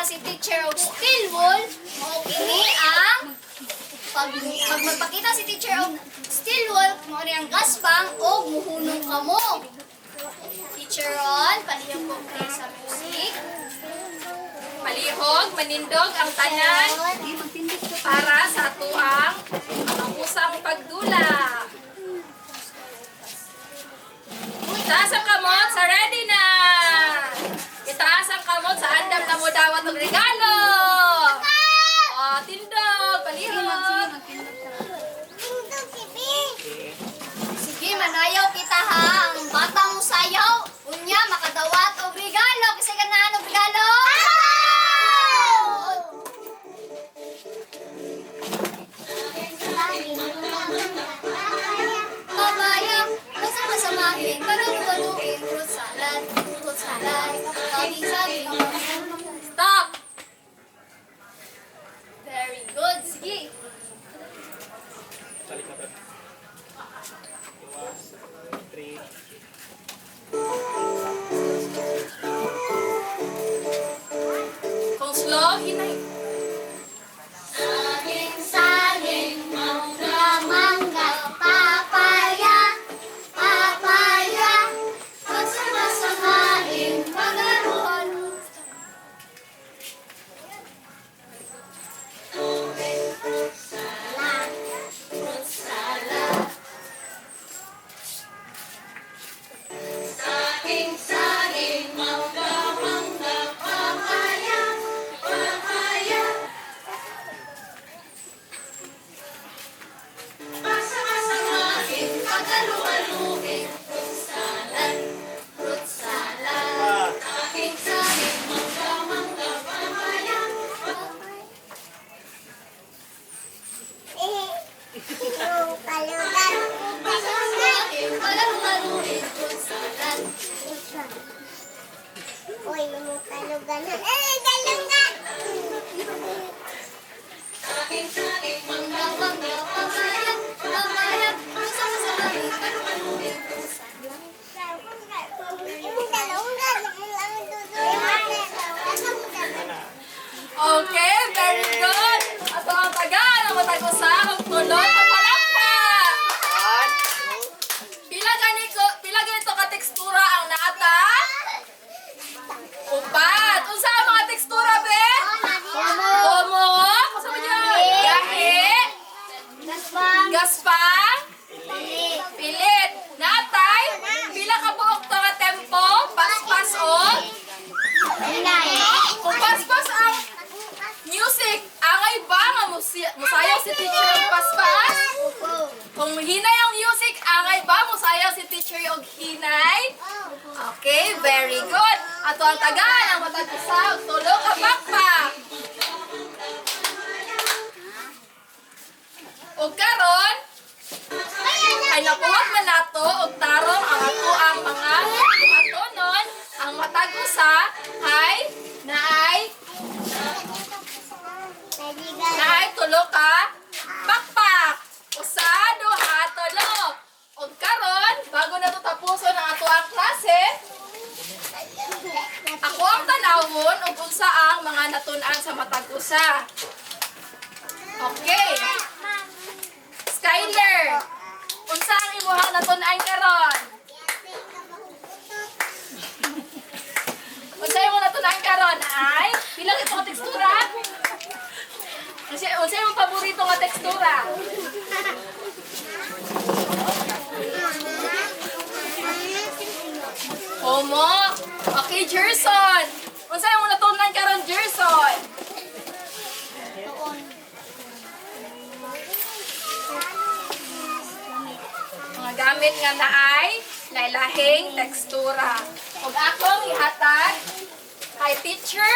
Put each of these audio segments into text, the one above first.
si teacher og steel wool, mao kini ang pag magpakita si teacher og steel wool, mao ni ang gaspang o muhunong kamo. Teacher Ron, palihog ko play sa music. Palihog, manindog ang tanan para sa tuang ang usang pagdula. Itaas ang kamot sa ready na! Itaas ang kamot sa andam na mo dawat ng regalo! O, tindog! Palihog! Sige, manayaw kita ha! Ang bata mo sayaw! Unya, makadawat og regalo! Kasi ganahan og regalo! Papaya! Basta masamahin! Paluin-paluin! Fruit salad! Fruit salad! Sabi-sabi! Stop! Very good! Sige! Kung slow, hinay. Saging, mangga, papaya, papaya. Pagsama-samain, pagaruhan. Fruit salad. Saging, mangga, papaya, papaya. Pagsama-samain, paghalu-haluin. Fruit salad, fruit salad. Saging, mangga, papaya, papaya. Pagsama-samain, paghalu-haluin. Fruit salad. Uy, kalugan na. Eh, dalungan! Saging, mangga, papaya, papaya. Pagsama-samain, paghalu-haluin. Fruit salad. Yung dalungan. Ang duduyan. Okay, very good. Ato ang tagal ang matag usa og tulog na palakpak. Pila ganito ka tekstura ang naata? Upat. Unsa ang mga tekstura be? Como? Unsa man yun? Gahi? Gaspang? Pilit. Natay? Pila ka buok to nga tempo? Paspas o? Kung paspas ang music, angay ba nga musayaw si teacher og paspas? Kung hinay ang music, angay ba musayaw si teacher og hinay? Okay, very good. Ato ang tagal ang matag usa og tulo ka pakpak. Og karon, ay nakuha man nato og tarong ang ato ang mga atonon, ang matag usa ay naay tulo ka pakpak. Usa, duha, tulo. Og karon, bago na to tapuson ang ato ang klase, ako ang tanawon ug unsa ang mga natun-an sa matag usa. Okay. Skyler, unsa ang imong natun-an karon? Unsa imong natun-an karon ay bilang ito ka tekstura? Unsa imong paborito nga tekstura? Homo. Okay, Jerson. Unsa imong natun-an karon, Jerson? Mga gamit nga naay lailahing tekstura. Ug akong ihatag kay teacher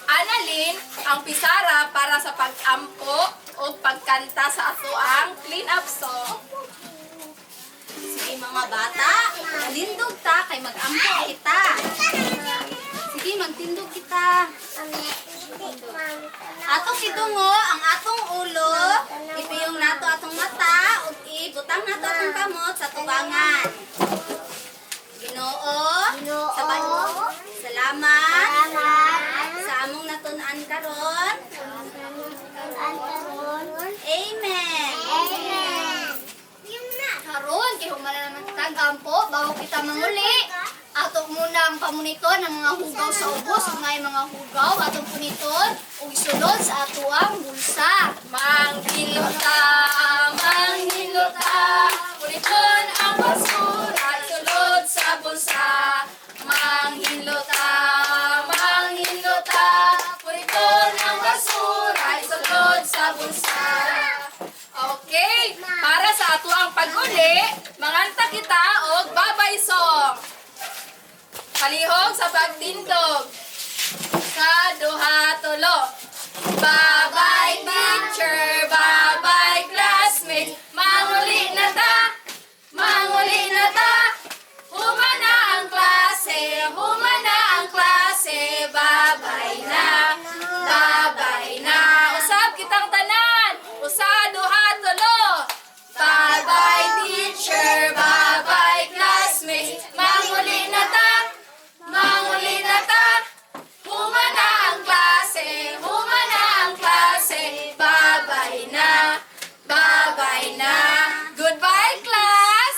Annalyn ang pisara para sa pag-ampo o pagkanta sa atoang clean-up song. Sige mga bata, malindog ta kay mag-ampo kita. Sige, magtindog kita. Atong idungo ang atong ulo, ipiyong nato atong mata, ug ibutang nato atong kamot sa tubangan. Ginoo, salamat sa among natun bago kita manguli, ato muna ang pamonitor ng mga hugaw sa ubos, ug may mga hugaw atong puniton ug isulod sa ato ang bulsa. Manghilota, manghilota, puniton ang basura, isulod sa bulsa. Manghilota, manghilota, puniton ang basura, isulod sa bulsa. Okay, para sa ato ang pag-uli, manganta kita og babay song. Palihog sa pagtindog. Sa duha tulo. Bye-bye teacher, bye-bye classmates. Manguli na ta, manguli na ta. Humana ang klase, humana ang klase. Bye-bye na, bye-bye na. Usab kitang tanan, usa duha tulo. Bye-bye teacher, bye-bye classmates. Manguli na ta, manguli na ta. Humana ang klase, humana ang klase. Bye-bye na, bye-bye na. Goodbye class.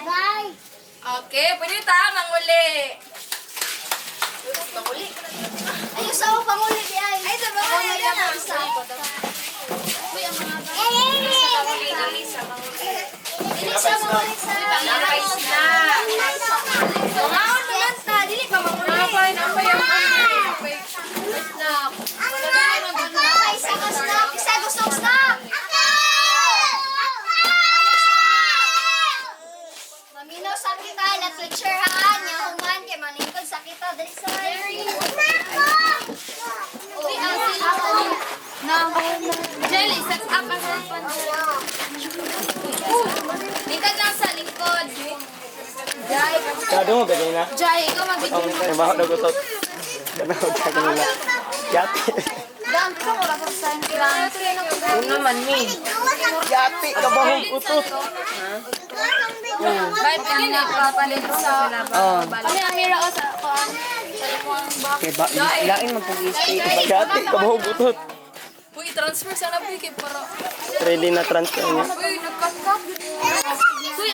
Bye. Okay, pwede ta manguli. Ayun sa ako panguli di ay. Ay, diba? Ay, isa. Uy, ang mga ba? Elisa, manguli sa. Pangaon naman ta, dili pa manguli. Napay na pa yung Isa ka snack, isa gusto ko snack. Maminaw sa kita na teacher ha, niya human kay maningkod sa kita dali sa. Uy, Jelly, set up ang cellphone. Lingkod lang sa lingkod. Jai, Kado mo, bagay na. Jai, ikaw mag-video. Ang baho na gutot. Ganaw ka kanila. Yati. Dan, gusto mo lang sa kailangan. Ano naman ni? Yati, kabahong gutot. Kahit pwede na papalit sa... Oo. Kami ang mira ko sa kuan. Sa ikuang box. Kaya ba, ilain mag-pag-stay. Yati, kabahong gutot. Uy, transfer sana po para... Ready na transfer niya. Uy, nagkat-cut.